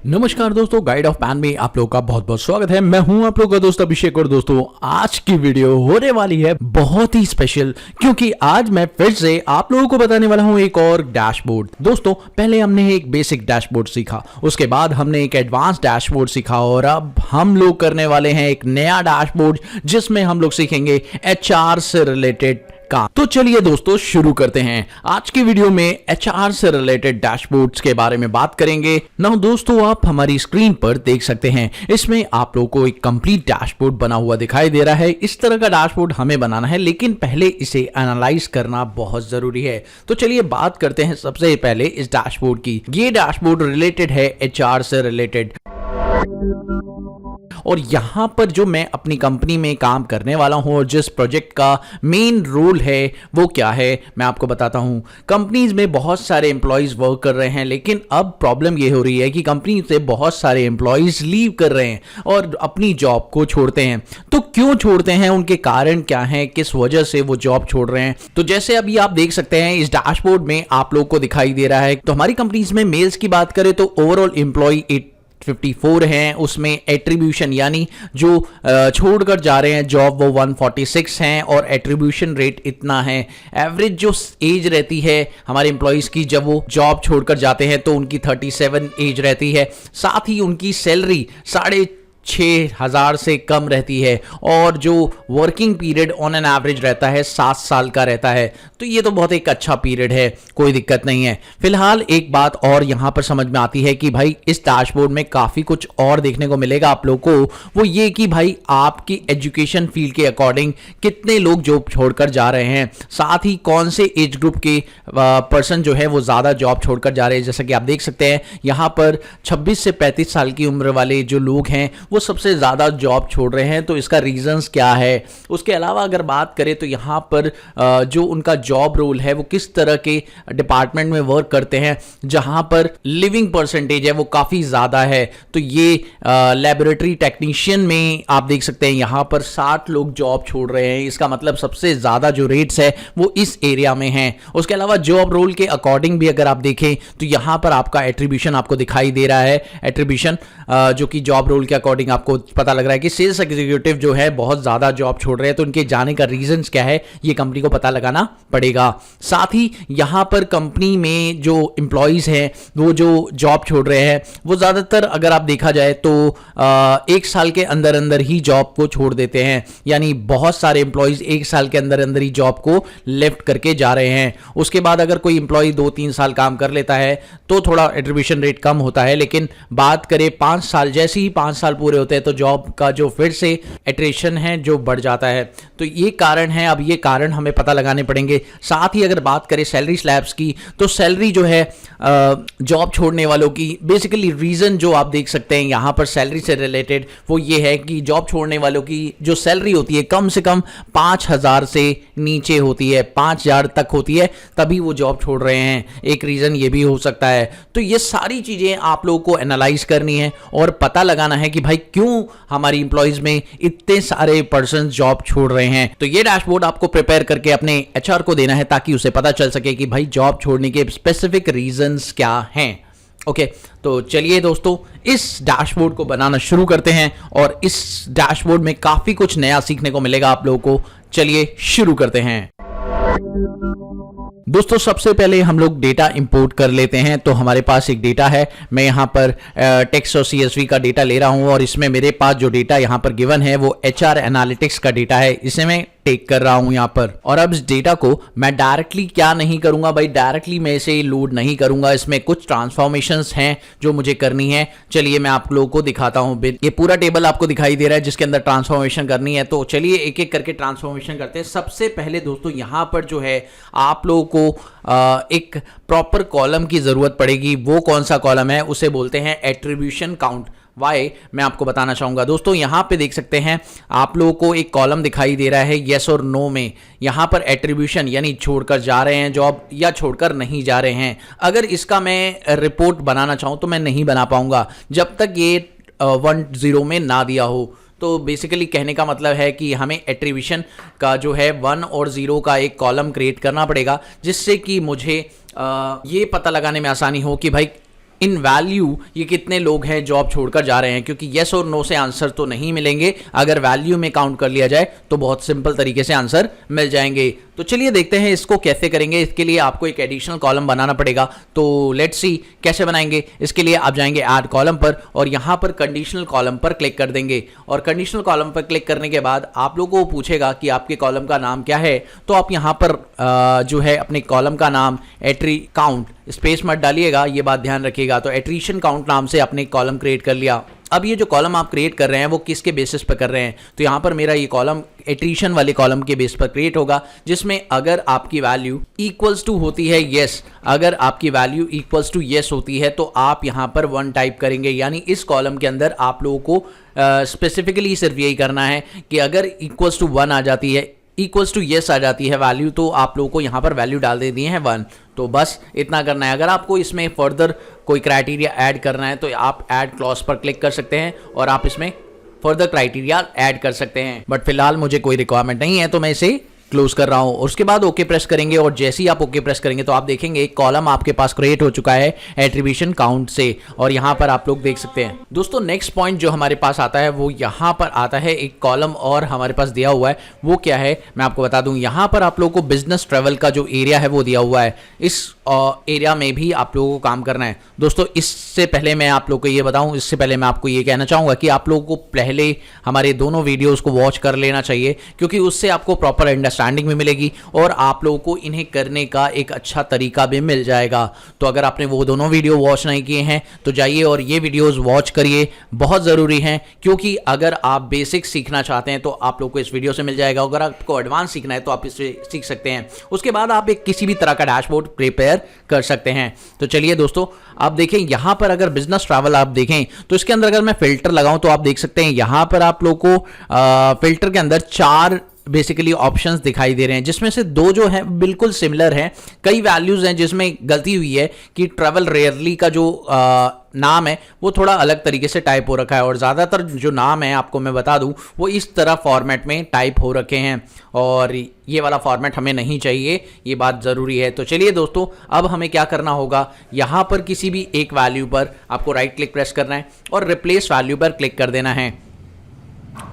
नमस्कार दोस्तों, guide of pan में आप लोगों का बहुत बहुत स्वागत है। मैं हूं आप लोगों का दोस्त अभिषेक और दोस्तों आज की वीडियो होने वाली है बहुत ही स्पेशल, क्योंकि आज मैं फिर से आप लोगों को बताने वाला हूं एक और डैशबोर्ड। दोस्तों पहले हमने एक बेसिक डैशबोर्ड सीखा, उसके बाद हमने एक एडवांस डैशबोर्ड सीखा और अब हम लोग करने वाले हैं एक नया डैशबोर्ड जिसमें हम लोग सीखेंगे एचआर से रिलेटेड काम। तो चलिए दोस्तों शुरू करते हैं। आज की वीडियो में एचआर से रिलेटेड डैशबोर्ड्स के बारे में बात करेंगे। नाउ दोस्तों आप हमारी स्क्रीन पर देख सकते हैं, इसमें आप लोगों को एक कंप्लीट डैशबोर्ड बना हुआ दिखाई दे रहा है। इस तरह का डैशबोर्ड हमें बनाना है, लेकिन पहले इसे एनालाइज करना बहुत जरूरी है। तो चलिए बात करते हैं सबसे पहले इस डैशबोर्ड की। ये डैशबोर्ड रिलेटेड है एचआर से रिलेटेड, और यहां पर जो मैं अपनी कंपनी में काम करने वाला हूं और जिस प्रोजेक्ट का मेन रोल है वो क्या है मैं आपको बताता हूं। कंपनीज में बहुत सारे एम्प्लॉयज वर्क कर रहे हैं, लेकिन अब प्रॉब्लम ये हो रही है कि कंपनी से बहुत सारे एम्प्लॉयज लीव कर रहे हैं और अपनी जॉब को छोड़ते हैं। तो क्यों छोड़ते हैं, उनके कारण क्या हैं, किस वजह से वो जॉब छोड़ रहे हैं। तो जैसे अभी आप देख सकते हैं इस डैशबोर्ड में आप लोग को दिखाई दे रहा है। तो हमारी कंपनीज में मेल्स की बात करें तो ओवरऑल एम्प्लॉय 54 हैं, उसमें एट्रीब्यूशन यानी जो छोड़कर जा रहे हैं जॉब वो 146 हैं और एट्रीब्यूशन रेट इतना है। एवरेज जो एज रहती है हमारे एम्प्लॉयज़ की जब वो जॉब छोड़कर जाते हैं तो उनकी 37 एज रहती है। साथ ही उनकी सैलरी 6,500 से कम रहती है और जो working period on an average रहता है 7 साल का रहता है। तो ये तो बहुत एक अच्छा पीरियड है, कोई दिक्कत नहीं है। फिलहाल एक बात और यहां पर समझ में आती है कि भाई इस डैशबोर्ड में काफ़ी कुछ और देखने को मिलेगा आप लोग को, वो ये कि भाई आपकी एजुकेशन फील्ड के अकॉर्डिंग कितने लोग जॉब छोड़कर जा रहे हैं, साथ ही कौन से एज ग्रुप के पर्सन जो है वो ज़्यादा जॉब छोड़कर जा रहे हैं। जैसा कि आप देख सकते हैं यहाँ पर 26 से 35 साल की उम्र वाले जो लोग हैं वो सबसे ज़्यादा जॉब छोड़ रहे हैं। तो इसका रीजंस क्या है। उसके अलावा अगर बात करें तो यहाँ पर जो उनका जॉब रोल है वो किस तरह के डिपार्टमेंट में वर्क करते हैं जहाँ पर लिविंग परसेंटेज है वो काफ़ी ज़्यादा है। तो ये लेबोरेटरी टेक्नीशियन में आप देख सकते हैं यहाँ पर 60 लोग जॉब छोड़ रहे हैं। इसका मतलब सबसे ज़्यादा जो रेट्स है वो इस एरिया में हैं। उसके अलावा जॉब रोल के अकॉर्डिंग भी अगर आप देखें तो यहाँ पर आपका एट्रीब्यूशन आपको दिखाई दे रहा है। एट्रीब्यूशन जो कि जॉब रोल के अकॉर्डिंग आपको पता लग रहा है कि सेल्स एग्जीक्यूटिव जो है बहुत ज्यादा जॉब छोड़ रहे हैं। तो उनके जाने का रीजंस क्या है ये कंपनी को पता लगाना पड़ेगा। साथ ही यहां पर कंपनी में जो एम्प्लॉइज हैं वो जो जॉब छोड़ रहे हैं वो ज्यादातर अगर आप देखा जाए तो 1 साल के अंदर अंदर ही जॉब को छोड़ देते हैं। यानी बहुत सारे एम्प्लॉइज 1 साल के अंदर अंदर ही जॉब को लेफ्ट करके जा रहे हैं। उसके बाद अगर कोई एम्प्लॉय 2-3 साल काम कर लेता है तो थोड़ा एट्रीब्यूशन रेट कम होता है, लेकिन बात करें 5 साल, जैसे ही 5 साल पूरे होते हैं तो जॉब का जो फिर से एट्रिशन है जो बढ़ जाता है। तो ये कारण है, अब ये कारण हमें पता लगाने पड़ेंगे। साथ ही अगर बात करें सैलरी स्लैब्स की तो सैलरी जो है जॉब छोड़ने वालों की बेसिकली रीजन जो आप देख सकते हैं यहाँ पर सैलरी से रिलेटेड वो ये है कि जॉब छोड़ने वालों की जो सैलरी होती है कम से कम 5,000 से नीचे होती है, 5,000 तक होती है, तभी वो जॉब छोड़ रहे हैं। एक रीजन ये भी हो सकता है। तो ये सारी चीजें आप लोगों को एनालाइज करनी है और पता लगाना है कि भाई क्यों हमारी इंप्लॉइज में इतने सारे पर्सन जॉब छोड़ रहे हैं। तो ये डैशबोर्ड आपको प्रिपेयर करके अपने एचआर को देना है ताकि उसे पता चल सके कि भाई जॉब छोड़ने के स्पेसिफिक रीजंस क्या हैं। ओके, तो चलिए दोस्तों इस डैशबोर्ड को बनाना शुरू करते हैं और इस डैशबोर्ड में काफी कुछ नया सीखने को मिलेगा आप लोगों को। चलिए शुरू करते हैं। दोस्तों सबसे पहले हम लोग डेटा इंपोर्ट कर लेते हैं। तो हमारे पास एक डेटा है, मैं यहाँ पर टेक्स्ट और सीएसवी का डेटा ले रहा हूँ और इसमें मेरे पास जो डेटा यहाँ पर गिवन है वो एचआर एनालिटिक्स का डेटा है। इसे मैं टेक कर रहा हूं यहां पर। और अब इस डेटा को मैं डायरेक्टली क्या नहीं करूंगा भाई, डायरेक्टली मैं इसे लोड नहीं करूंगा। इसमें कुछ ट्रांसफॉर्मेशंस हैं जो मुझे करनी है। चलिए मैं आप लोगों को दिखाता हूं। ये पूरा टेबल आपको दिखाई दे रहा है जिसके अंदर ट्रांसफॉर्मेशन करनी है। तो चलिए एक एक करके ट्रांसफॉर्मेशन करते हैं। सबसे पहले दोस्तों यहां पर जो है आप लोगों को एक प्रॉपर कॉलम की जरूरत पड़ेगी। वो कौन सा कॉलम है उसे बोलते हैं एट्रीब्यूशन काउंट। वाई मैं आपको बताना चाहूंगा। दोस्तों यहां पे देख सकते हैं आप लोगों को एक कॉलम दिखाई दे रहा है यस और नो में। यहां पर एट्रीब्यूशन यानी छोड़कर जा रहे हैं जॉब या छोड़कर नहीं जा रहे हैं। अगर इसका मैं रिपोर्ट बनाना चाहूं तो मैं नहीं बना पाऊंगा जब तक ये 1-0 में ना दिया हो। तो बेसिकली कहने का मतलब है कि हमें एट्रीब्यूशन का जो है 1 और 0 का एक कॉलम क्रिएट करना पड़ेगा जिससे कि मुझे ये पता लगाने में आसानी हो कि भाई इन वैल्यू ये कितने लोग हैं जॉब छोड़कर जा रहे हैं, क्योंकि येस और नो से आंसर तो नहीं मिलेंगे, अगर वैल्यू में काउंट कर लिया जाए तो बहुत सिंपल तरीके से आंसर मिल जाएंगे। तो चलिए देखते हैं इसको कैसे करेंगे। इसके लिए आपको एक एडिशनल कॉलम बनाना पड़ेगा, तो लेट्स सी कैसे बनाएंगे। इसके लिए आप जाएंगे ऐड कॉलम पर और यहां पर कंडीशनल कॉलम पर क्लिक कर देंगे, और कंडीशनल कॉलम पर क्लिक करने के बाद आप लोगों को पूछेगा कि आपके कॉलम का नाम क्या है। तो आप यहां पर जो है अपने कॉलम का नाम एट्री काउंट, स्पेस मत डालिएगा, ये बात ध्यान रखिएगा। तो एट्रीशन काउंट नाम से आपने कॉलम क्रिएट कर लिया। अब ये जो कॉलम आप क्रिएट कर रहे हैं वो किसके बेसिस पर कर रहे हैं, तो यहाँ पर मेरा ये कॉलम एट्रीशन वाले कॉलम के बेस पर क्रिएट होगा, जिसमें अगर आपकी वैल्यू इक्वल्स टू होती है येस, अगर आपकी वैल्यू इक्वल्स टू येस होती है तो आप यहाँ पर 1 टाइप करेंगे। यानी इस कॉलम के अंदर आप लोगों को स्पेसिफिकली सिर्फ यही करना है कि अगर इक्वल्स टू 1 आ जाती है, इक्वल्स टू येस आ जाती है वैल्यू, तो आप लोगों को यहाँ पर वैल्यू डाल दे दिए हैं 1। तो बस इतना करना है। अगर आपको इसमें फर्दर कोई क्राइटेरिया ऐड करना है तो आप ऐड क्लॉज पर क्लिक कर सकते हैं और आप इसमें फर्दर क्राइटेरिया ऐड कर सकते हैं, बट फिलहाल मुझे कोई रिक्वायरमेंट नहीं है तो मैं इसे क्लोज कर रहा हूं। और उसके बाद ओके प्रेस करेंगे, और जैसे ही आप ओके प्रेस करेंगे तो आप देखेंगे एक कॉलम आपके पास क्रिएट हो चुका है एट्रीब्यूशन काउंट से, और यहां पर आप लोग देख सकते हैं। दोस्तों नेक्स्ट पॉइंट जो हमारे पास आता है वो यहां पर आता है, एक कॉलम और हमारे पास दिया हुआ है, वो क्या है मैं आपको बता दूं। यहां पर आप लोगों को बिजनेस ट्रेवल का जो एरिया है वो दिया हुआ है, इस एरिया में भी आप लोगों को काम करना है। दोस्तों इससे पहले मैं आप लोगों को ये बताऊं, इससे पहले मैं आपको ये कहना चाहूंगा कि आप लोगों को पहले हमारे दोनों वीडियोस को वॉच कर लेना चाहिए, क्योंकि उससे आपको प्रॉपर अंडरस्टैंडिंग भी मिलेगी और आप लोगों को इन्हें करने का एक अच्छा तरीका भी मिल जाएगा। तो अगर आपने वो दोनों वीडियो वॉच नहीं किए हैं तो जाइए और ये वीडियोस वॉच करिए, बहुत ज़रूरी हैं, क्योंकि अगर आप बेसिक सीखना चाहते हैं तो आप लोग को इस वीडियो से मिल जाएगा, अगर आपको एडवांस सीखना है तो आप इससे सीख सकते हैं। उसके बाद आप एक किसी भी तरह का डैशबोर्ड प्रिपेयर कर सकते हैं। तो चलिए दोस्तों आप देखें यहां पर अगर बिजनेस ट्रैवल आप देखें तो इसके अंदर अगर मैं फिल्टर लगाऊं तो आप देख सकते हैं यहां पर आप लोग को फिल्टर के अंदर 4 बेसिकली ऑप्शंस दिखाई दे रहे हैं, जिसमें से 2 जो हैं बिल्कुल सिमिलर हैं। कई वैल्यूज हैं जिसमें गलती हुई है कि ट्रैवल रेयरली का जो नाम है वो थोड़ा अलग तरीके से टाइप हो रखा है, और ज़्यादातर जो नाम है आपको मैं बता दूं वो इस तरह फॉर्मेट में टाइप हो रखे हैं, और ये वाला फॉर्मेट हमें नहीं चाहिए, ये बात ज़रूरी है। तो चलिए दोस्तों अब हमें क्या करना होगा, यहाँ पर किसी भी एक वैल्यू पर आपको राइट क्लिक प्रेस करना है और रिप्लेस वैल्यू पर क्लिक कर देना है,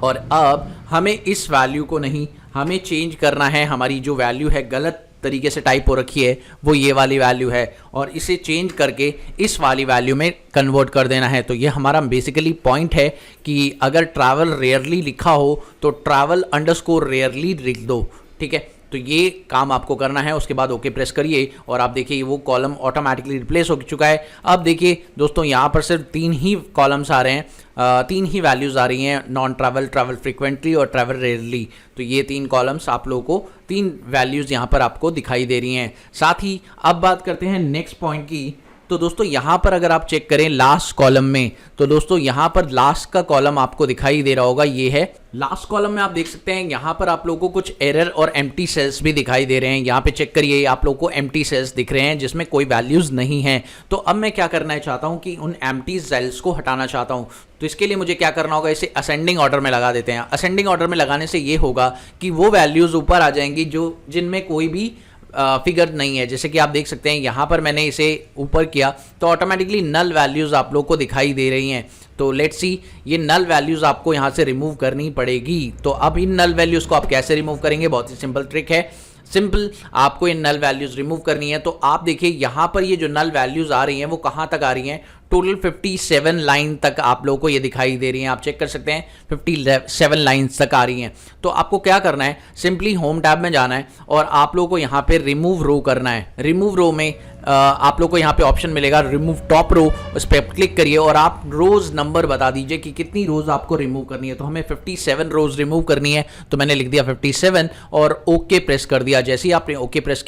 और अब हमें इस वैल्यू को नहीं, हमें चेंज करना है। हमारी जो वैल्यू है गलत तरीके से टाइप हो रखी है वो ये वाली वैल्यू है, और इसे चेंज करके इस वाली वैल्यू में कन्वर्ट कर देना है। तो ये हमारा बेसिकली पॉइंट है कि अगर ट्रैवल रेयरली लिखा हो तो ट्रैवल अंडरस्कोर रेयरली लिख दो, ठीक है। तो ये काम आपको करना है। उसके बाद ओके प्रेस करिए और आप देखिए वो कॉलम ऑटोमेटिकली रिप्लेस हो चुका है। अब देखिए दोस्तों यहाँ पर सिर्फ 3 ही कॉलम्स आ रहे हैं, 3 ही वैल्यूज़ आ रही हैं, नॉन ट्रैवल, ट्रैवल फ्रीक्वेंटली और ट्रैवल रेयरली। तो ये 3 कॉलम्स आप लोगों को 3 वैल्यूज़ यहाँ पर आपको दिखाई दे रही हैं। साथ ही अब बात करते हैं नेक्स्ट पॉइंट की। तो दोस्तों यहाँ पर अगर आप चेक करें लास्ट कॉलम में, तो दोस्तों यहाँ पर लास्ट का कॉलम आपको दिखाई दे रहा होगा, ये है लास्ट कॉलम में। आप देख सकते हैं यहाँ पर आप लोगों को कुछ एरर और एम्प्टी सेल्स भी दिखाई दे रहे हैं। यहाँ पे चेक करिए आप लोगों को एम्प्टी सेल्स दिख रहे हैं जिसमें कोई वैल्यूज नहीं है। तो अब मैं क्या करना चाहता हूँ कि उन एम्प्टी सेल्स को हटाना चाहता हूँ। तो इसके लिए मुझे क्या करना होगा, इसे असेंडिंग ऑर्डर में लगा देते हैं। असेंडिंग ऑर्डर में लगाने से ये होगा कि वो वैल्यूज ऊपर आ जाएंगी जो जिनमें कोई भी फिगर नहीं है। जैसे कि आप देख सकते हैं यहाँ पर मैंने इसे ऊपर किया तो ऑटोमेटिकली नल वैल्यूज़ आप लोग को दिखाई दे रही हैं। तो लेट्स सी ये नल वैल्यूज़ आपको यहाँ से रिमूव करनी पड़ेगी। तो अब इन नल वैल्यूज़ को आप कैसे रिमूव करेंगे, बहुत ही सिंपल ट्रिक है। सिंपल आपको इन नल वैल्यूज़ रिमूव करनी है। तो आप देखिए यहाँ पर ये जो नल वैल्यूज़ आ रही हैं वो कहाँ तक आ रही हैं, टोटल 57 लाइन तक आप लोगों को ये दिखाई दे रही हैं। आप चेक कर सकते हैं 57 लाइन्स तक आ रही हैं। तो आपको क्या करना है, सिंपली होम टैब में जाना है और आप लोगों को यहाँ पे रिमूव रो करना है। रिमूव रो में आप लोग को यहाँ पे ऑप्शन मिलेगा रिमूव टॉप रो, उस पर क्लिक करिए और आप रोज नंबर बता दीजिए कि कितनी रोज आपको रिमूव करनी है। तो हमें 57 रोज रिमूव करनी है, तो मैंने लिख दिया 57 और ओके प्रेस कर दिया। जैसे ही आपने ओके प्रेस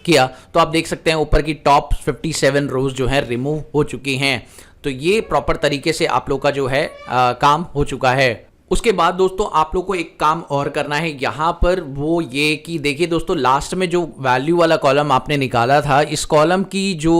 किया तो आप देख सकते हैं ऊपर की टॉप 57 रोज जो है रिमूव हो चुकी हैं। तो ये प्रॉपर तरीके से आप लोग का जो है काम हो चुका है। उसके बाद दोस्तों आप लोग को एक काम और करना है यहाँ पर, वो ये कि देखिए दोस्तों लास्ट में जो वैल्यू वाला कॉलम आपने निकाला था, इस कॉलम की जो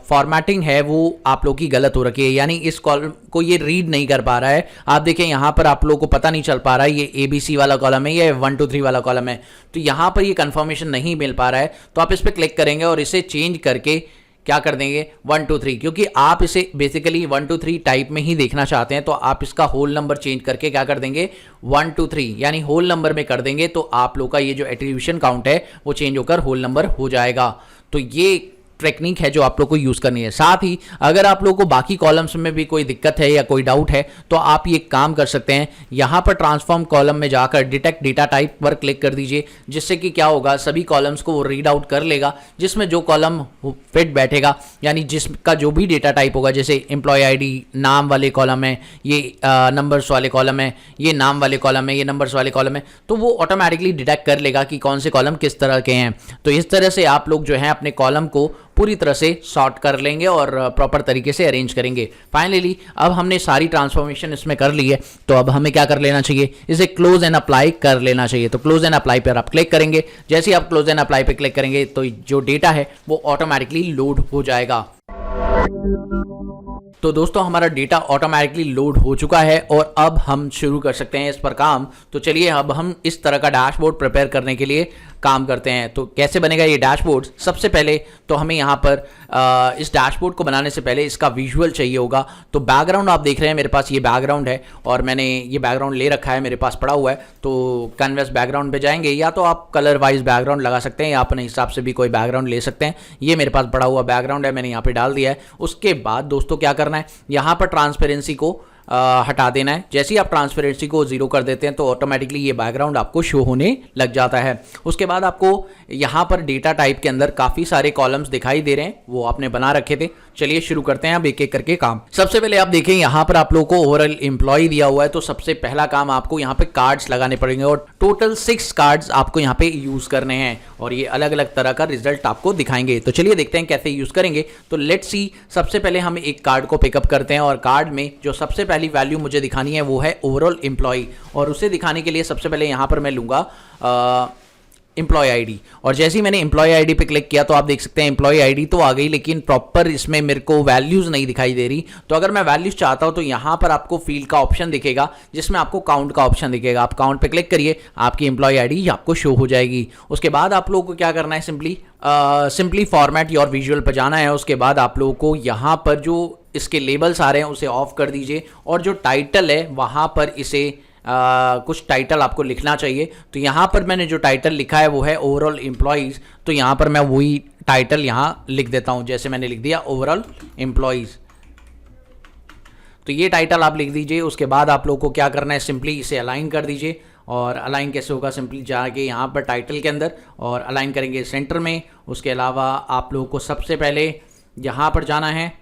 फॉर्मेटिंग है वो आप लोग की गलत हो रखी है, यानी इस कॉलम को ये रीड नहीं कर पा रहा है। आप देखें यहाँ पर आप लोगों को पता नहीं चल पा रहा है ये ABC वाला कॉलम है या 1 2 3 वाला कॉलम है। तो यहाँ पर ये कंफर्मेशन नहीं मिल पा रहा है। तो आप इस पर क्लिक करेंगे और इसे चेंज करके क्या कर देंगे 1 2 3, क्योंकि आप इसे बेसिकली 1 2 3 टाइप में ही देखना चाहते हैं, तो आप इसका होल नंबर चेंज करके क्या कर देंगे 1 2 3 यानी होल नंबर में कर देंगे, तो आप लोग का ये जो एट्रीब्यूशन काउंट है वो चेंज होकर होल नंबर हो जाएगा। तो ये टेक्निक है जो आप लोग को यूज करनी है। साथ ही अगर आप लोग को बाकी कॉलम्स में भी कोई दिक्कत है या कोई डाउट है तो आप ये काम कर सकते हैं, यहां पर ट्रांसफॉर्म कॉलम में जाकर डिटेक्ट डेटा टाइप पर क्लिक कर दीजिए, जिससे कि क्या होगा सभी कॉलम्स को वो रीड आउट कर लेगा, जिसमें जो कॉलम फिट बैठेगा यानी जिसका जो भी डेटा टाइप होगा, जैसे एम्प्लॉय आईडी नाम वाले कॉलम है, ये नंबर्स वाले कॉलम है, ये नाम वाले कॉलम है, ये नंबर्स वाले कॉलम है, तो वो ऑटोमेटिकली डिटेक्ट कर लेगा कि कौन से कॉलम किस तरह के हैं। तो इस तरह से आप लोग जो है अपने कॉलम को पूरी तरह से सॉर्ट कर लेंगे और प्रॉपर तरीके से अरेंज करेंगे। फाइनली अब हमने सारी ट्रांसफॉर्मेशन इसमें कर ली है, तो अब हमें क्या कर लेना चाहिए, इसे क्लोज एंड अप्लाई कर लेना चाहिए। तो क्लोज एंड अप्लाई पर आप क्लिक करेंगे, जैसे ही आप क्लोज एंड अप्लाई पर क्लिक करेंगे तो जो डेटा है वो ऑटोमेटिकली लोड हो जाएगा। तो दोस्तों हमारा डेटा ऑटोमेटिकली लोड हो चुका है और अब हम शुरू कर सकते हैं इस पर काम। तो चलिए अब हम इस तरह का डैशबोर्ड प्रिपेयर करने के लिए काम करते हैं। तो कैसे बनेगा ये डैशबोर्ड, सबसे पहले तो हमें यहाँ पर इस डैशबोर्ड को बनाने से पहले इसका विजुअल चाहिए होगा। तो बैकग्राउंड आप देख रहे हैं मेरे पास ये बैकग्राउंड है और मैंने ये बैकग्राउंड ले रखा है, मेरे पास पड़ा हुआ है। तो कैनवस बैकग्राउंड पे जाएंगे, या तो आप कलर वाइज बैकग्राउंड लगा सकते हैं या अपने हिसाब से भी कोई बैकग्राउंड ले सकते हैं। ये मेरे पास पड़ा हुआ बैकग्राउंड है, मैंने यहाँ पे डाल दिया है। उसके बाद दोस्तों क्या करना है, यहाँ पर ट्रांसपेरेंसी को हटा देना है। जैसे ही आप ट्रांसपेरेंसी को 0 कर देते हैं तो ऑटोमेटिकली ये बैकग्राउंड आपको शो होने लग जाता है। उसके बाद आपको यहाँ पर डेटा टाइप के अंदर काफ़ी सारे कॉलम्स दिखाई दे रहे हैं, वो आपने बना रखे थे। चलिए शुरू करते हैं अब एक एक करके काम। सबसे पहले आप देखें यहाँ पर आप लोगों को ओवरऑल एम्प्लॉय दिया हुआ है, तो सबसे पहला काम आपको यहाँ पे कार्ड्स लगाने पड़ेंगे और टोटल 6 कार्ड्स आपको यहाँ पे यूज करने हैं और ये अलग अलग तरह का रिजल्ट आपको दिखाएंगे। तो चलिए देखते हैं कैसे यूज करेंगे। तो लेट्स सी, सबसे पहले हम एक कार्ड को पिकअप करते हैं और कार्ड में जो सबसे पहली वैल्यू मुझे दिखानी है वो है ओवरऑल एम्प्लॉय, और उसे दिखाने के लिए सबसे पहले यहाँ पर मैं लूंगा एम्प्लॉय आईडी। और जैसे ही मैंने एम्प्लॉय आईडी पे क्लिक किया तो आप देख सकते हैं एम्प्लॉय आईडी तो आ गई, लेकिन प्रॉपर इसमें मेरे को वैल्यूज नहीं दिखाई दे रही। तो अगर मैं वैल्यूज चाहता हूं तो यहाँ पर आपको फील्ड का ऑप्शन दिखेगा, जिसमें आपको काउंट का ऑप्शन दिखेगा। आप काउंट पे क्लिक करिए, आपकी एम्प्लॉय आईडी आपको शो हो जाएगी। उसके बाद आप लोगों को क्या करना है, सिंपली फॉर्मेट योर विजुअल पर जाना है। उसके बाद आप लोगों को यहाँ पर जो इसके लेबल्स आ रहे हैं उसे ऑफ कर दीजिए और जो टाइटल है वहाँ पर इसे कुछ टाइटल आपको लिखना चाहिए। तो यहाँ पर मैंने जो टाइटल लिखा है वो है ओवरऑल एम्प्लॉयज़, तो यहाँ पर मैं वही टाइटल यहाँ लिख देता हूँ। जैसे मैंने लिख दिया ओवरऑल एम्प्लॉयज़, तो ये टाइटल आप लिख दीजिए। उसके बाद आप लोगों को क्या करना है, सिंपली इसे अलाइन कर दीजिए। और अलाइन कैसे होगा, सिंपली जाके यहाँ पर टाइटल के अंदर और अलाइन करेंगे सेंटर में। उसके अलावा आप लोगों को सबसे पहले यहाँ पर जाना है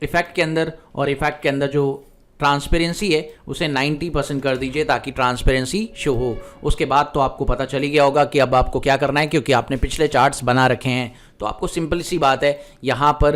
इफेक्ट के अंदर, और इफेक्ट के अंदर जो ट्रांसपेरेंसी है उसे 90% कर दीजिए ताकि ट्रांसपेरेंसी शो हो। उसके बाद तो आपको पता चली गया होगा कि अब आपको क्या करना है, क्योंकि आपने पिछले चार्ट्स बना रखे हैं। तो आपको सिंपल सी बात है, यहाँ पर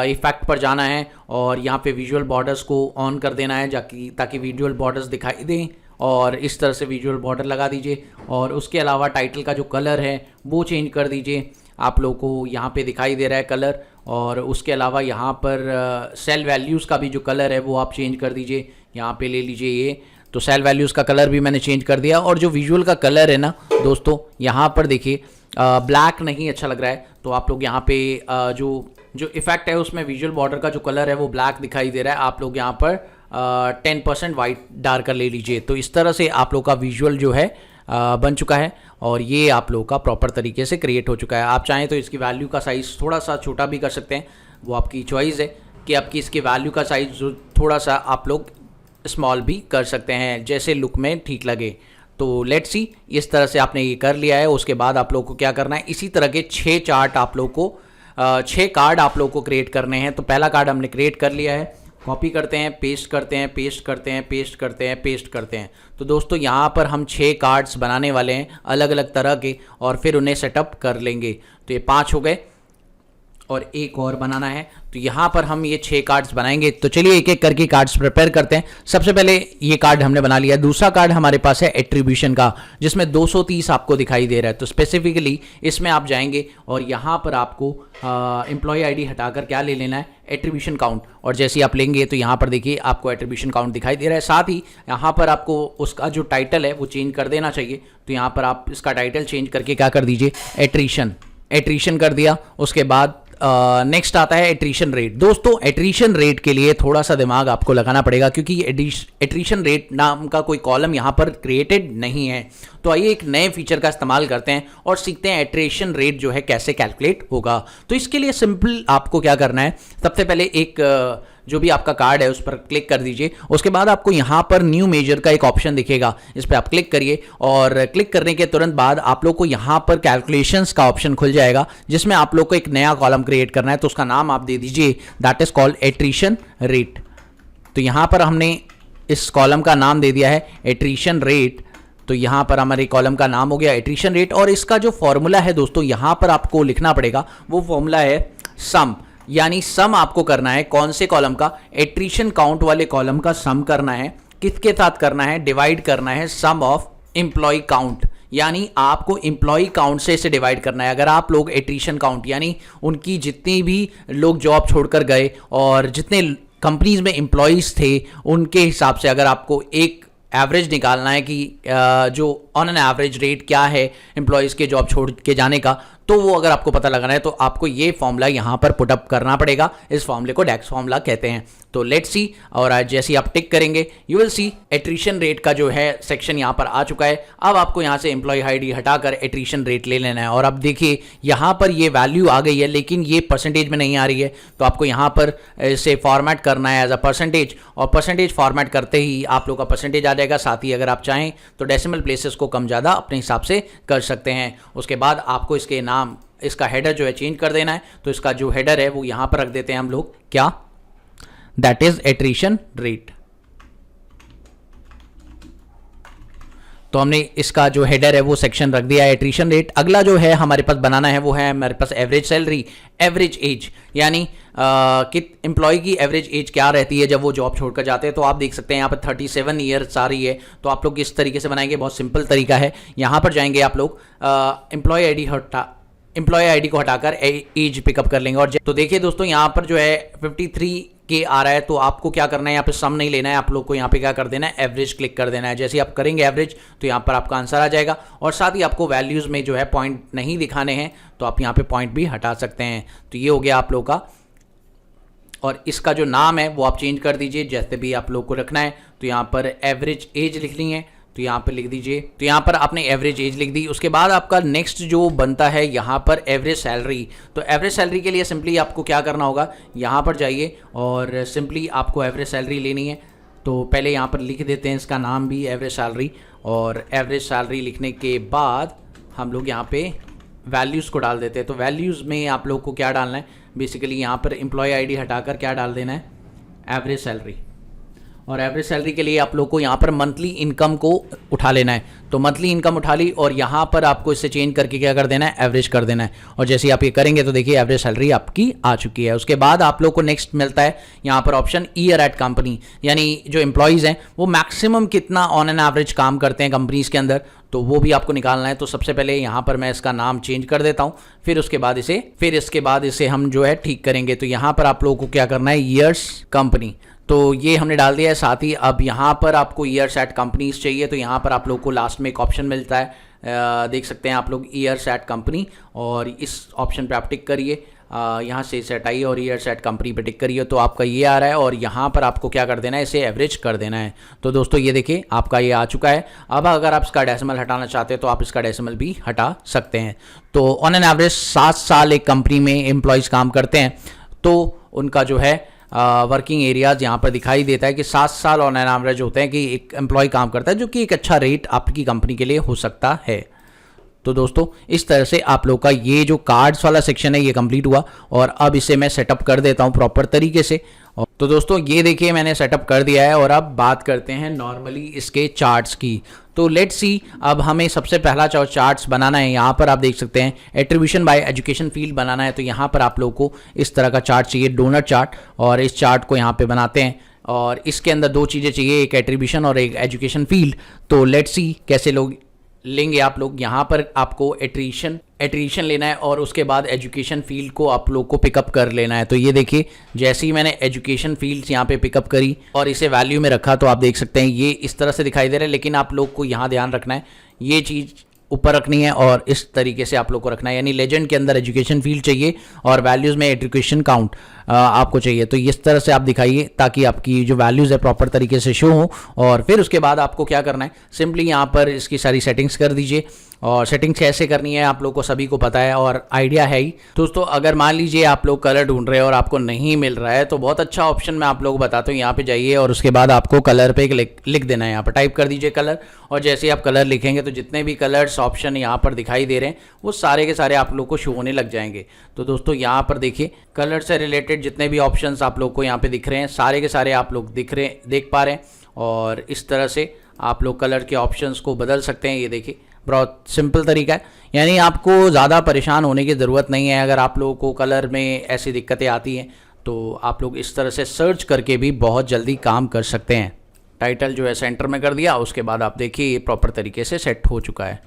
इफेक्ट पर जाना है और यहाँ पे विजुअल बॉर्डर्स को ऑन कर देना है ताकि विजुअल बॉर्डर्स दिखाई दें, और इस तरह से विजुअल बॉर्डर लगा दीजिए। और उसके अलावा टाइटल का जो कलर है वो चेंज कर दीजिए, आप लोगों को यहाँ पे दिखाई दे रहा है कलर। और उसके अलावा यहाँ पर सेल वैल्यूज़ का भी जो कलर है वो आप चेंज कर दीजिए। यहाँ पे ले लीजिए ये, तो सेल वैल्यूज़ का कलर भी मैंने चेंज कर दिया। और जो विजुअल का कलर है ना दोस्तों, यहाँ पर देखिए ब्लैक नहीं अच्छा लग रहा है, तो आप लोग यहाँ पे जो इफेक्ट है उसमें विजुअल बॉर्डर का जो कलर है वो ब्लैक दिखाई दे रहा है, आप लोग यहाँ पर 10% वाइट डार्क कर ले लीजिए। तो इस तरह से आप लोग का विजुअल जो है बन चुका है और ये आप लोगों का प्रॉपर तरीके से क्रिएट हो चुका है। आप चाहें तो इसकी वैल्यू का साइज़ थोड़ा सा छोटा भी कर सकते हैं, वो आपकी चॉइस है कि आपकी इसकी वैल्यू का साइज़ थोड़ा सा आप लोग स्मॉल भी कर सकते हैं, जैसे लुक में ठीक लगे। तो लेट्स सी, इस तरह से आपने ये कर लिया है। उसके बाद आप लोग को क्या करना है, इसी तरह के 6 चार्ट आप लोग को 6 कार्ड आप लोग को क्रिएट करने हैं। तो पहला कार्ड हमने क्रिएट कर लिया है, कॉपी करते हैं, पेस्ट करते हैं, पेस्ट करते हैं, पेस्ट करते हैं, पेस्ट करते हैं। तो दोस्तों यहाँ पर हम 6 कार्ड्स बनाने वाले हैं अलग अलग तरह के, और फिर उन्हें सेटअप कर लेंगे। तो ये 5 हो गए और एक और बनाना है। तो यहाँ पर हम ये 6 कार्ड्स बनाएंगे। तो चलिए एक एक करके कार्ड्स प्रिपेयर करते हैं। सबसे पहले ये कार्ड हमने बना लिया। दूसरा कार्ड हमारे पास है एट्रीब्यूशन का, जिसमें 230 आपको दिखाई दे रहा है। तो स्पेसिफिकली इसमें आप जाएंगे और यहाँ पर आपको एम्प्लॉय आईडी हटाकर क्या ले लेना है, एट्रीब्यूशन काउंट। और जैसे ही आप लेंगे तो यहाँ पर देखिए आपको एट्रीब्यूशन काउंट दिखाई दे रहा है। साथ ही यहाँ पर आपको उसका जो टाइटल है वो चेंज कर देना चाहिए। तो यहाँ पर आप इसका टाइटल चेंज करके क्या कर दीजिए, एट्रीशन कर दिया। उसके बाद नेक्स्ट आता है एट्रीशन रेट। दोस्तों एट्रीशन रेट के लिए थोड़ा सा दिमाग आपको लगाना पड़ेगा, क्योंकि एट्रीशन रेट नाम का कोई कॉलम यहाँ पर क्रिएटेड नहीं है। तो आइए एक नए फीचर का इस्तेमाल करते हैं और सीखते हैं एट्रीशन रेट जो है कैसे कैलकुलेट होगा। तो इसके लिए सिंपल आपको क्या करना है, सबसे पहले एक जो भी आपका कार्ड है उस पर क्लिक कर दीजिए। उसके बाद आपको यहाँ पर न्यू मेजर का एक ऑप्शन दिखेगा, इस पर आप क्लिक करिए और क्लिक करने के तुरंत बाद आप लोग को यहाँ पर कैलकुलेशंस का ऑप्शन खुल जाएगा, जिसमें आप लोग को एक नया कॉलम क्रिएट करना है। तो उसका नाम आप दे दीजिए, that is called attrition rate. तो यहाँ पर हमने इस कॉलम का नाम दे दिया है एट्रीशन रेट। तो यहाँ पर हमारे कॉलम का नाम हो गया एट्रीशन रेट, और इसका जो फॉर्मूला है दोस्तों यहाँ पर आपको लिखना पड़ेगा, वो फॉर्मूला है सम। यानी सम आपको करना है कौन से कॉलम का, एट्रीशन काउंट वाले कॉलम का सम करना है। किसके साथ करना है, डिवाइड करना है सम ऑफ एम्प्लॉय काउंट। यानी आपको एम्प्लॉय काउंट से इसे डिवाइड करना है। अगर आप लोग एट्रीशन काउंट यानी उनकी जितनी भी लोग जॉब छोड़कर गए और जितने कंपनीज में एम्प्लॉयज थे उनके हिसाब से अगर आपको एक एवरेज निकालना है कि जो ऑन एन एवरेज रेट क्या है एम्प्लॉयज़ के जॉब छोड़ के जाने का, तो वो अगर आपको पता लगाना है तो आपको ये फॉर्मूला यहाँ पर पुटअप करना पड़ेगा। इस फॉर्मूले को डेक्स फॉर्मूला कहते हैं। तो लेट्स सी, और आज जैसे ही आप टिक करेंगे you will see attrition rate का जो है सेक्शन यहाँ पर आ चुका है। अब आपको यहाँ से एम्प्लॉय आईडी हटाकर एट्रीशन रेट ले लेना है। और अब देखिए यहाँ पर ये वैल्यू आ गई है, लेकिन ये परसेंटेज में नहीं आ रही है। तो आपको यहाँ पर इसे फॉर्मेट करना है एज अ परसेंटेज, और परसेंटेज फॉर्मेट करते ही आप लोग का परसेंटेज आ जाएगा। साथ ही अगर आप चाहें तो डेसिमल प्लेसेस को कम ज़्यादा अपने हिसाब से कर सकते हैं। उसके बाद आपको इसके नाम, इसका हेडर जो है चेंज कर देना है। तो इसका जो हेडर है वो यहाँ पर रख देते हैं हम लोग, क्या, दैट इज एट्रीशन रेट। तो हमने इसका जो हेडर है वो सेक्शन रख दिया है एट्रीशन रेट। अगला जो है हमारे पास बनाना है वो है हमारे पास एवरेज सैलरी, एवरेज एज, यानी कि एम्प्लॉय की एवरेज एज क्या रहती है जब वो जॉब छोड़कर जाते हैं। तो आप देख सकते हैं यहाँ पर 37 ईयर्स आ रही है। तो आप लोग किस तरीके से बनाएंगे, बहुत सिंपल तरीका है। यहाँ पर जाएंगे आप लोग, एम्प्लॉय आईडी को हटाकर एज पिकअप कर लेंगे। और तो देखिए दोस्तों यहाँ पर जो है 53 के आ रहा है। तो आपको क्या करना है, यहाँ पे सम नहीं लेना है, आप लोग को यहाँ पे क्या कर देना है, एवरेज क्लिक कर देना है। जैसे ही आप करेंगे एवरेज तो यहाँ पर आपका आंसर आ जाएगा। और साथ ही आपको वैल्यूज़ में जो है पॉइंट नहीं दिखाने हैं, तो आप यहाँ पे पॉइंट भी हटा सकते हैं। तो ये हो गया आप लोग का। और इसका जो नाम है वो आप चेंज कर दीजिए, जैसे भी आप लोग को रखना है। तो यहाँ पर एवरेज एज लिखनी है, तो यहाँ पर लिख दीजिए। तो यहाँ पर आपने एवरेज एज लिख दी। उसके बाद आपका नेक्स्ट जो बनता है यहाँ पर एवरेज सैलरी। तो एवरेज सैलरी के लिए सिंपली आपको क्या करना होगा, यहाँ पर जाइए और सिंपली आपको एवरेज सैलरी लेनी है। तो पहले यहाँ पर लिख देते हैं इसका नाम भी, एवरेज सैलरी। और एवरेज सैलरी लिखने के बाद हम लोग यहाँ पे वैल्यूज़ को डाल देते हैं। तो वैल्यूज़ में आप लोग को क्या डालना है, बेसिकली यहाँ पर एम्प्लॉय आईडी हटाकर क्या डाल देना है, एवरेज सैलरी। और एवरेज सैलरी के लिए आप लोग को यहाँ पर मंथली इनकम को उठा लेना है। तो मंथली इनकम उठा ली और यहाँ पर आपको इससे चेंज करके क्या कर देना है, एवरेज कर देना है। और जैसे ही आप ये करेंगे तो देखिए एवरेज सैलरी आपकी आ चुकी है। उसके बाद आप लोग को नेक्स्ट मिलता है यहाँ पर ऑप्शन ईयर एट कंपनी, यानी जो एम्प्लॉयज़ हैं वो मैक्सिमम कितना ऑन एन एवरेज काम करते हैं कंपनीज़ के अंदर, तो वो भी आपको निकालना है। तो सबसे पहले यहाँ पर मैं इसका नाम चेंज कर देता हूँ, फिर इसके बाद इसे हम जो है ठीक करेंगे। तो यहाँ पर आप लोगों को क्या करना है, ईयर्स कंपनी, तो ये हमने डाल दिया है। साथ ही अब यहाँ पर आपको ईयर्स एट कंपनीज चाहिए, तो यहाँ पर आप लोग को लास्ट में एक ऑप्शन मिलता है, देख सकते हैं आप लोग, ईयर्स एट कंपनी। और इस ऑप्शन पे आप टिक करिए, यहाँ से इसे हटाइए और ईयर्स एट कंपनी पे टिक करिए। तो आपका ये आ रहा है और यहाँ पर आपको क्या कर देना है, इसे एवरेज कर देना है। तो दोस्तों ये देखिए आपका ये आ चुका है। अब अगर आप इसका डेसिमल हटाना चाहते हैं तो आप इसका डेसिमल भी हटा सकते हैं। तो ऑन एन एवरेज 7 साल एक कंपनी में एम्प्लॉयज़ काम करते हैं, तो उनका जो है वर्किंग एरियाज़ यहाँ पर दिखाई देता है कि 7 साल ऑन एन एवरेज होते हैं कि एक एम्प्लॉय काम करता है, जो कि एक अच्छा रेट आपकी कंपनी के लिए हो सकता है। तो दोस्तों इस तरह से आप लोग का ये जो कार्ड्स वाला सेक्शन है ये कंप्लीट हुआ। और अब इसे मैं सेटअप कर देता हूँ प्रॉपर तरीके से। तो दोस्तों ये देखिए मैंने सेटअप कर दिया है। और अब बात करते हैं नॉर्मली इसके चार्ट्स की। तो लेट्स सी, अब हमें सबसे पहला चार्ट्स बनाना है। यहाँ पर आप देख सकते हैं एट्रीब्यूशन बाय एजुकेशन फील्ड बनाना है। तो यहाँ पर आप लोग को इस तरह का चार्ट चाहिए, डोनट चार्ट। और इस चार्ट को यहाँ पे बनाते हैं और इसके अंदर 2 चीज़ें चाहिए, एक एट्रीब्यूशन और एक एजुकेशन फील्ड। तो लेट्स सी कैसे लोग लेंगे आप लोग। यहाँ पर आपको एट्रीशन लेना है और उसके बाद एजुकेशन फील्ड को आप लोग को पिकअप कर लेना है। तो ये देखिए जैसे ही मैंने एजुकेशन फील्ड्स यहाँ पे पिकअप करी और इसे वैल्यू में रखा, तो आप देख सकते हैं ये इस तरह से दिखाई दे रहा है। लेकिन आप लोग को यहाँ ध्यान रखना है, ये चीज़ ऊपर रखनी है और इस तरीके से आप लोग को रखना है, यानी लेजेंड के अंदर एजुकेशन फील्ड चाहिए और वैल्यूज़ में एजुकेशन काउंट आपको चाहिए। तो इस तरह से आप दिखाइए ताकि आपकी जो वैल्यूज़ है प्रॉपर तरीके से शो हो। और फिर उसके बाद आपको क्या करना है, सिंपली यहाँ पर इसकी सारी सेटिंग्स कर दीजिए। और सेटिंग्स कैसे करनी है आप लोग को सभी को पता है और आइडिया है ही। दोस्तों अगर मान लीजिए आप लोग कलर ढूंढ रहे हैं और आपको नहीं मिल रहा है तो बहुत अच्छा ऑप्शन मैं आप लोगों को बताता हूँ। यहाँ पे जाइए और उसके बाद आपको कलर पे लिख देना है, यहाँ पर टाइप कर दीजिए कलर। और जैसे ही आप कलर लिखेंगे तो जितने भी कलर्स ऑप्शन यहाँ पर दिखाई दे रहे हैं वो सारे के सारे आप लोग को शो होने लग जाएंगे। तो दोस्तों यहाँ पर देखिए कलर से रिलेटेड जितने भी ऑप्शंस आप लोग को यहाँ पे दिख रहे हैं सारे के सारे आप लोग देख पा रहे हैं। और इस तरह से आप लोग कलर के ऑप्शंस को बदल सकते हैं। ये देखिए बहुत सिंपल तरीका है, यानी आपको ज़्यादा परेशान होने की ज़रूरत नहीं है। अगर आप लोगों को कलर में ऐसी दिक्कतें आती हैं तो आप लोग इस तरह से सर्च करके भी बहुत जल्दी काम कर सकते हैं। टाइटल जो है सेंटर में कर दिया, उसके बाद आप देखिए ये प्रॉपर तरीके से सेट हो चुका है।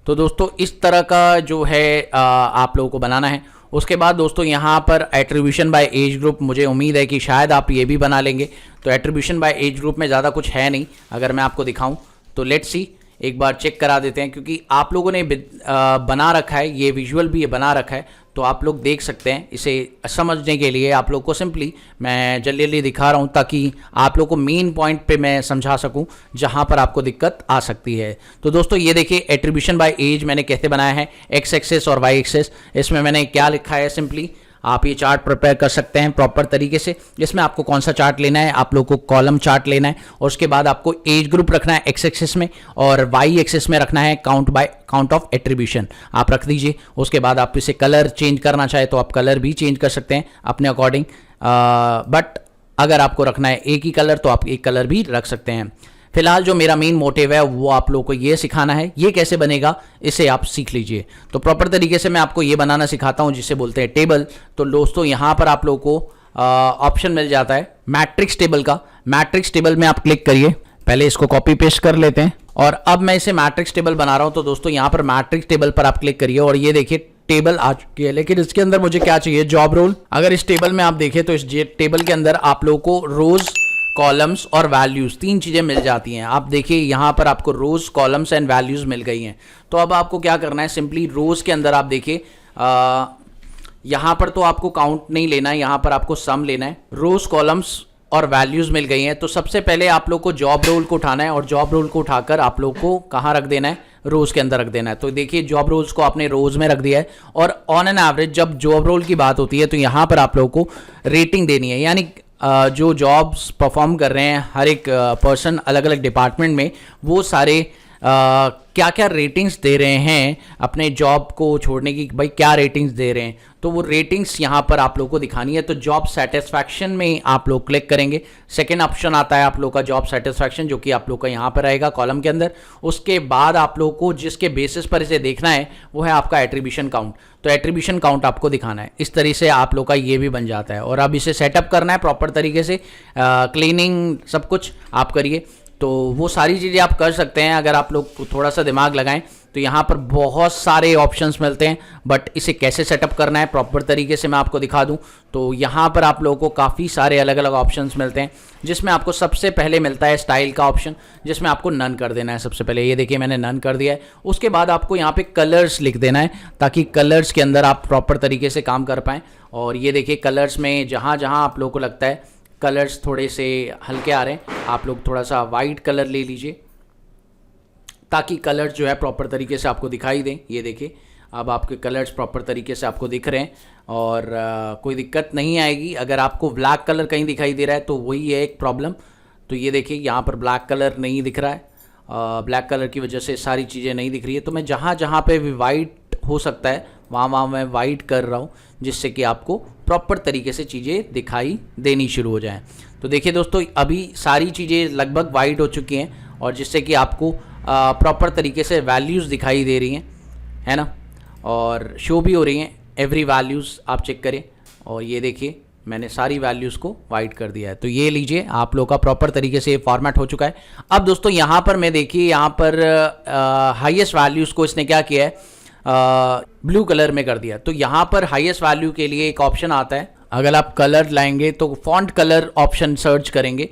तो दोस्तों इस तरह का जो है आप लोगों को बनाना है। उसके बाद दोस्तों यहाँ पर एट्रीब्यूशन बाय एज ग्रुप, मुझे उम्मीद है कि शायद आप ये भी बना लेंगे। तो एट्रीब्यूशन बाय एज ग्रुप में ज़्यादा कुछ है नहीं, अगर मैं आपको दिखाऊं तो लेट्स सी, एक बार चेक करा देते हैं क्योंकि आप लोगों ने बना रखा है, ये विजुअल भी ये बना रखा है तो आप लोग देख सकते हैं। इसे समझने के लिए आप लोग को सिंपली मैं जल्दी जल्दी दिखा रहा हूं ताकि आप लोग को मेन पॉइंट पे मैं समझा सकूं जहां पर आपको दिक्कत आ सकती है। तो दोस्तों ये देखिए एट्रीब्यूशन बाय एज मैंने कैसे बनाया है, एक्स एक्सेस और वाई एक्सेस। इसमें मैंने क्या लिखा है, सिंपली आप ये चार्ट प्रिपेयर कर सकते हैं प्रॉपर तरीके से। इसमें आपको कौन सा चार्ट लेना है, आप लोग को कॉलम चार्ट लेना है और उसके बाद आपको एज ग्रुप रखना है एक्स एक्सिस में और वाई एक्सिस में रखना है काउंट ऑफ एट्रीब्यूशन आप रख दीजिए। उसके बाद आप इसे कलर चेंज करना चाहे तो आप कलर भी चेंज कर सकते हैं अपने अकॉर्डिंग, बट अगर आपको रखना है एक ही कलर तो आप एक कलर भी रख सकते हैं। फिलहाल जो मेरा मेन मोटिव है वो आप लोगों को ये सिखाना है, ये कैसे बनेगा इसे आप सीख लीजिए। तो प्रॉपर तरीके से मैं आपको ये बनाना सिखाता हूँ जिसे बोलते हैं टेबल। तो दोस्तों यहाँ पर आप लोगों को ऑप्शन मिल जाता है मैट्रिक्स टेबल का। मैट्रिक्स टेबल में आप क्लिक करिए, पहले इसको कॉपी पेस्ट कर लेते हैं और अब मैं इसे मैट्रिक्स टेबल बना रहा हूँ। तो दोस्तों यहाँ पर मैट्रिक्स टेबल पर आप क्लिक करिए और ये देखिए टेबल आ चुकी है, लेकिन इसके अंदर मुझे क्या चाहिए, जॉब रोल। अगर इस टेबल में आप देखें तो इस टेबल के अंदर आप लोगों को रोज, कॉलम्स और वैल्यूज तीन चीजें मिल जाती हैं। आप देखिए यहाँ पर आपको रोज, कॉलम्स एंड वैल्यूज मिल गई हैं। तो अब आपको क्या करना है, सिंपली रोज के अंदर आप देखिए यहाँ पर तो आपको काउंट नहीं लेना है, यहाँ पर आपको सम लेना है। रोज, कॉलम्स और वैल्यूज मिल गई हैं। तो सबसे पहले आप लोग को जॉब रोल को उठाना है और जॉब रोल को उठाकर आप लोग को कहाँ रख देना है, रोज के अंदर रख देना है। तो देखिए जॉब रोल्स को आपने रोज में रख दिया है और ऑन एन एवरेज जब जॉब रोल की बात होती है तो यहाँ पर आप लोग को रेटिंग देनी है, यानी जो जॉब्स परफॉर्म कर रहे हैं हर एक पर्सन अलग अलग डिपार्टमेंट में, वो सारे क्या क्या रेटिंग्स दे रहे हैं अपने जॉब को छोड़ने की, भाई क्या रेटिंग्स दे रहे हैं। तो वो रेटिंग्स यहाँ पर आप लोग को दिखानी है। तो जॉब सेटिस्फैक्शन में आप लोग क्लिक करेंगे, सेकेंड ऑप्शन आता है आप लोग का जॉब सेटिस्फैक्शन, जो कि आप लोग का यहाँ पर आएगा कॉलम के अंदर। उसके बाद आप लोग को जिसके बेसिस पर इसे देखना है वो है आपका एट्रीब्यूशन काउंट। तो एट्रीब्यूशन काउंट आपको दिखाना है। इस तरीके से आप लोग का ये भी बन जाता है और अब इसे सेटअप करना है प्रॉपर तरीके से, क्लीनिंग सब कुछ आप करिए। तो वो सारी चीज़ें आप कर सकते हैं अगर आप लोग थोड़ा सा दिमाग लगाएं। तो यहाँ पर बहुत सारे ऑप्शंस मिलते हैं, बट इसे कैसे सेटअप करना है प्रॉपर तरीके से मैं आपको दिखा दूं। तो यहाँ पर आप लोगों को काफ़ी सारे अलग अलग ऑप्शंस मिलते हैं, जिसमें आपको सबसे पहले मिलता है स्टाइल का ऑप्शन, जिसमें आपको नन कर देना है। सबसे पहले ये देखिए मैंने नन कर दिया है। उसके बाद आपको यहाँ पे कलर्स लिख देना है ताकि कलर्स के अंदर आप प्रॉपर तरीके से काम कर पाएँ। और ये देखिए कलर्स में जहाँ जहाँ आप लोगों को लगता है कलर्स थोड़े से हल्के आ रहे हैं, आप लोग थोड़ा सा वाइट कलर ले लीजिए ताकि कलर्स जो है प्रॉपर तरीके से आपको दिखाई दें। ये देखिए अब आपके कलर्स प्रॉपर तरीके से आपको दिख रहे हैं और कोई दिक्कत नहीं आएगी। अगर आपको ब्लैक कलर कहीं दिखाई दे रहा है तो वही है एक प्रॉब्लम। तो ये देखिए यहाँ पर ब्लैक कलर नहीं दिख रहा है, ब्लैक कलर की वजह से सारी चीज़ें नहीं दिख रही है। तो मैं जहाँ जहाँ पे भी वाइट हो सकता है वहाँ मैं वाइट कर रहा हूँ, जिससे कि आपको प्रॉपर तरीके से चीज़ें दिखाई देनी शुरू हो जाएं। तो देखिए दोस्तों अभी सारी चीज़ें लगभग वाइट हो चुकी हैं और जिससे कि आपको प्रॉपर तरीके से वैल्यूज़ दिखाई दे रही हैं, है ना, और शो भी हो रही हैं एवरी वैल्यूज़। आप चेक करें और ये देखिए मैंने सारी वैल्यूज़ को वाइट कर दिया है। तो ये लीजिए आप लोग का प्रॉपर तरीके से फॉर्मेट हो चुका है। अब दोस्तों यहाँ पर मैं देखिए यहाँ पर हाईएस्ट वैल्यूज़ को इसने क्या किया है, ब्लू कलर में कर दिया। तो यहाँ पर हाईएस्ट वैल्यू के लिए एक ऑप्शन आता है, अगर आप कलर लाएंगे तो फॉन्ट कलर ऑप्शन सर्च करेंगे।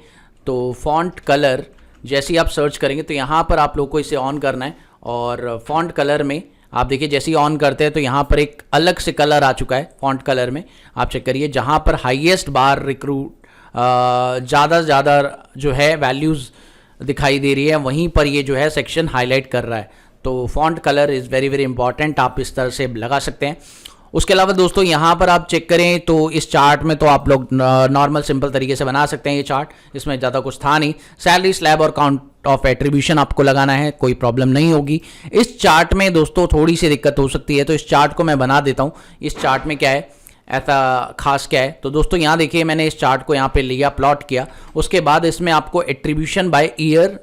तो फॉन्ट कलर जैसे ही आप सर्च करेंगे तो यहाँ पर आप लोग को इसे ऑन करना है और फॉन्ट कलर में आप देखिए जैसे ही ऑन करते हैं तो यहाँ पर एक अलग से कलर आ चुका है फॉन्ट कलर में। आप चेक करिए, जहाँ पर हाईएस्ट बार रिक्रूट ज़्यादा से ज़्यादा जो है वैल्यूज़ दिखाई दे रही है, वहीं पर ये जो है सेक्शन हाईलाइट कर रहा है। तो font colour is very very important, आप इस तरह से लगा सकते हैं। उसके अलावा दोस्तों यहाँ पर आप चेक करें तो इस चार्ट में तो आप लोग नॉर्मल सिंपल तरीके से बना सकते हैं ये चार्ट, इसमें ज़्यादा कुछ था नहीं। सैलरी स्लैब और काउंट ऑफ एट्रीब्यूशन आपको लगाना है, कोई प्रॉब्लम नहीं होगी। इस चार्ट में दोस्तों थोड़ी सी दिक्कत हो सकती है, तो इस चार्ट को मैं बना देता हूँ। इस चार्ट में क्या है, ऐसा खास क्या है, तो दोस्तों यहाँ देखिए मैंने इस चार्ट को यहाँ पे लिया, प्लॉट किया, उसके बाद इसमें आपको attribution by year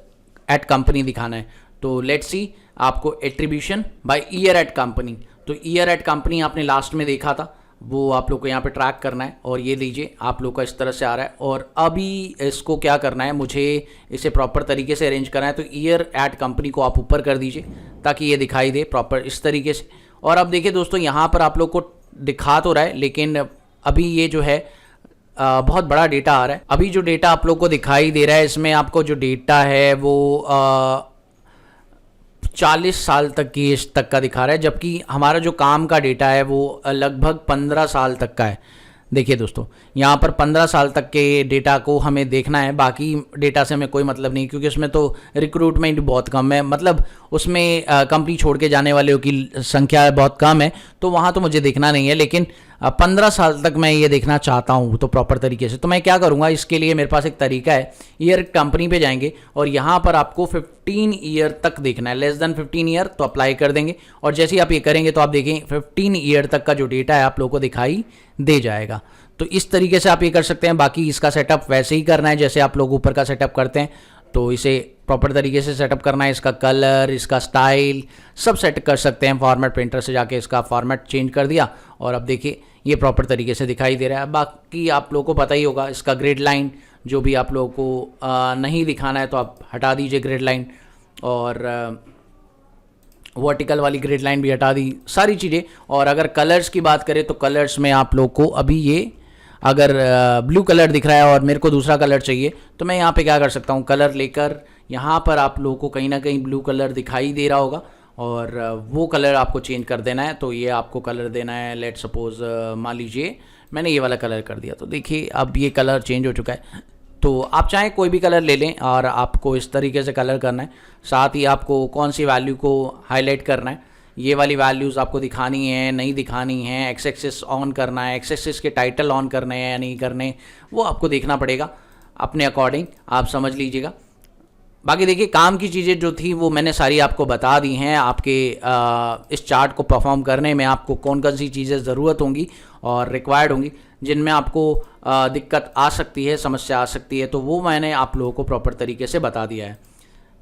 at company दिखाना है। तो लेट्स सी, आपको attribution by year at company, तो ईयर एट कंपनी आपने लास्ट में देखा था, वो आप लोग को यहाँ पे ट्रैक करना है। और ये लीजिए आप लोग का इस तरह से आ रहा है। और अभी इसको क्या करना है, मुझे इसे प्रॉपर तरीके से अरेंज करना है। तो ईयर एट कंपनी को आप ऊपर कर दीजिए ताकि ये दिखाई दे प्रॉपर इस तरीके से। और अब देखिए दोस्तों यहाँ पर आप लोग को दिखा तो रहा है, लेकिन अभी ये जो है बहुत बड़ा डेटा आ रहा है। अभी जो डेटा आप लोग को दिखाई दे रहा है, इसमें आपको जो डेटा है वो 40 साल तक की एज तक का दिखा रहा है, जबकि हमारा जो काम का डेटा है वो लगभग 15 साल तक का है। देखिए दोस्तों यहाँ पर 15 साल तक के डेटा को हमें देखना है, बाकी डेटा से हमें कोई मतलब नहीं, क्योंकि उसमें तो रिक्रूटमेंट बहुत कम है, मतलब उसमें कंपनी छोड़ के जाने वालों की संख्या बहुत कम है, तो वहाँ तो मुझे देखना नहीं है। लेकिन 15 साल तक मैं ये देखना चाहता हूँ तो प्रॉपर तरीके से, तो मैं क्या करूँगा, इसके लिए मेरे पास एक तरीका है। ईयर कंपनी पे जाएंगे और यहाँ पर आपको 15 ईयर तक देखना है, लेस देन 15 ईयर तो अप्लाई कर देंगे। और जैसे ही आप ये करेंगे तो आप देखें 15 ईयर तक का जो डेटा है आप लोगों को दिखाई दे जाएगा। तो इस तरीके से आप ये कर सकते हैं। बाकी इसका सेटअप वैसे ही करना है जैसे आप लोग ऊपर का सेटअप करते हैं, तो इसे प्रॉपर तरीके से सेटअप करना है। इसका कलर, इसका स्टाइल सब सेट कर सकते हैं। फॉर्मेट पेंटर से जाके इसका फॉर्मेट चेंज कर दिया और अब देखिए ये प्रॉपर तरीके से दिखाई दे रहा है। बाकी आप लोगों को पता ही होगा, इसका ग्रिड लाइन जो भी आप लोगों को नहीं दिखाना है तो आप हटा दीजिए ग्रिड लाइन, और वर्टिकल वाली ग्रिड लाइन भी हटा दी, सारी चीज़ें। और अगर कलर्स की बात करें तो कलर्स में आप लोग को अभी ये अगर ब्लू कलर दिख रहा है और मेरे को दूसरा कलर चाहिए, तो मैं यहाँ पे क्या कर सकता हूँ, कलर लेकर यहाँ पर आप लोगों को कहीं ना कहीं ब्लू कलर दिखाई दे रहा होगा और वो कलर आपको चेंज कर देना है। तो ये आपको कलर देना है, लेट सपोज मान लीजिए मैंने ये वाला कलर कर दिया, तो देखिए अब ये कलर चेंज हो चुका है। तो आप चाहें कोई भी कलर ले लें और आपको इस तरीके से कलर करना है। साथ ही आपको कौन सी वैल्यू को हाईलाइट करना है, ये वाली वैल्यूज़ आपको दिखानी है नहीं दिखानी है, एक्स एक्सिस ऑन करना है, एक्स एक्सिस के टाइटल ऑन करने हैं या नहीं करने, वो आपको देखना पड़ेगा अपने अकॉर्डिंग, आप समझ लीजिएगा। बाकी देखिए काम की चीज़ें जो थी वो मैंने सारी आपको बता दी हैं। आपके इस चार्ट को परफॉर्म करने में आपको कौन कौन सी चीज़ें ज़रूरत होंगी और रिक्वायर्ड होंगी, जिनमें आपको दिक्कत आ सकती है, समस्या आ सकती है, तो वो मैंने आप लोगों को प्रॉपर तरीके से बता दिया है।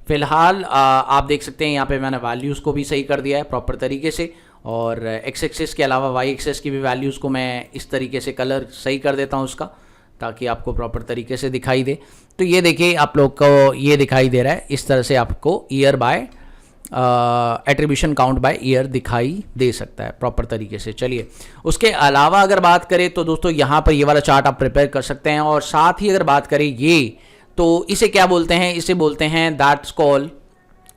फ़िलहाल आप देख सकते हैं यहाँ पे मैंने वैल्यूज़ को भी सही कर दिया है प्रॉपर तरीके से, और एक्स एक्सिस के अलावा वाई एक्सिस की भी वैल्यूज़ को मैं इस तरीके से कलर सही कर देता हूँ उसका, ताकि आपको प्रॉपर तरीके से दिखाई दे। तो ये देखिए आप लोग को ये दिखाई दे रहा है, इस तरह से आपको year by attribution count by year दिखाई दे सकता है प्रॉपर तरीके से। चलिए उसके अलावा अगर बात करें तो दोस्तों यहाँ पर ये वाला चार्ट आप प्रिपेयर कर सकते हैं। और साथ ही अगर बात करें ये, तो इसे क्या बोलते हैं, इसे बोलते हैं that's called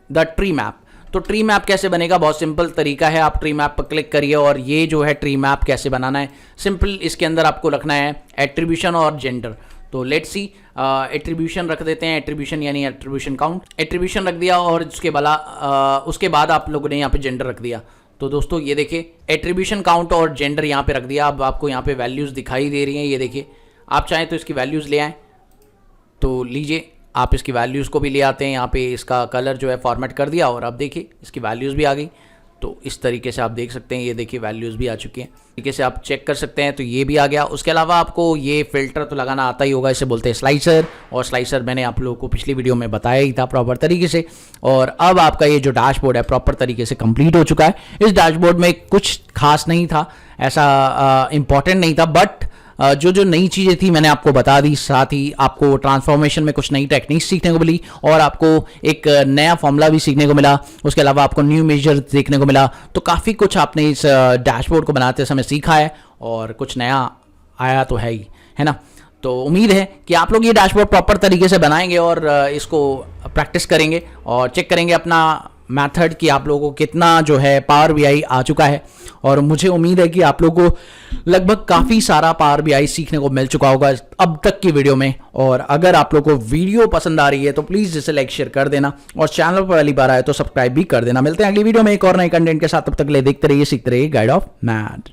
the tree map. तो ट्री मैप कैसे बनेगा, बहुत सिंपल तरीका है, आप ट्री मैप पर क्लिक करिए और ये जो है ट्री मैप कैसे बनाना है, सिंपल इसके अंदर आपको रखना है एट्रीब्यूशन और जेंडर। तो लेट्स सी एट्रीब्यूशन रख देते हैं, एट्रीब्यूशन यानी एट्रीब्यूशन काउंट, एट्रीब्यूशन रख दिया और उसके बाद आप लोगों ने यहाँ पे जेंडर रख दिया। तो दोस्तों ये देखिए एट्रीब्यूशन काउंट और जेंडर यहाँ पे रख दिया। अब आपको यहाँ पे वैल्यूज़ दिखाई दे रही हैं, ये देखिए, आप चाहें तो इसकी वैल्यूज़ ले आएँ तो लीजिए, आप इसकी वैल्यूज़ को भी ले आते हैं। यहाँ पे इसका कलर जो है फॉर्मेट कर दिया और अब देखिए इसकी वैल्यूज़ भी आ गई। तो इस तरीके से आप देख सकते हैं, ये देखिए वैल्यूज़ भी आ चुकी हैं, तरीके से आप चेक कर सकते हैं। तो ये भी आ गया। उसके अलावा आपको ये फ़िल्टर तो लगाना आता ही होगा, इसे बोलते हैं स्लाइसर, और स्लाइसर मैंने आप लोगों को पिछली वीडियो में बताया ही था प्रॉपर तरीके से। और अब आपका ये जो डैशबोर्ड है प्रॉपर तरीके से कंप्लीट हो चुका है। इस डैशबोर्ड में कुछ खास नहीं था, ऐसा इंपॉर्टेंट नहीं था, बट जो जो नई चीज़ें थी मैंने आपको बता दी। साथ ही आपको ट्रांसफॉर्मेशन में कुछ नई टेक्निक्स सीखने को मिली और आपको एक नया फॉर्मूला भी सीखने को मिला। उसके अलावा आपको न्यू मेजर देखने को मिला। तो काफ़ी कुछ आपने इस डैशबोर्ड को बनाते समय सीखा है और कुछ नया आया तो है ही, है ना। तो उम्मीद है कि आप लोग ये डैशबोर्ड प्रॉपर तरीके से बनाएंगे और इसको प्रैक्टिस करेंगे और चेक करेंगे अपना मेथड कि आप लोगों को कितना जो है पावर बीआई आ चुका है, और मुझे उम्मीद है कि आप लोगों को लगभग काफ़ी सारा पावर बीआई सीखने को मिल चुका होगा अब तक की वीडियो में। और अगर आप लोगों को वीडियो पसंद आ रही है तो प्लीज़ इसे लाइक शेयर कर देना, और चैनल पर पहली बार आए तो सब्सक्राइब भी कर देना। मिलते हैं अगली वीडियो में एक और नए कंटेंट के साथ, तब तक ले देखते रहिए, सीखते रहिए गाइड ऑफ मैथ।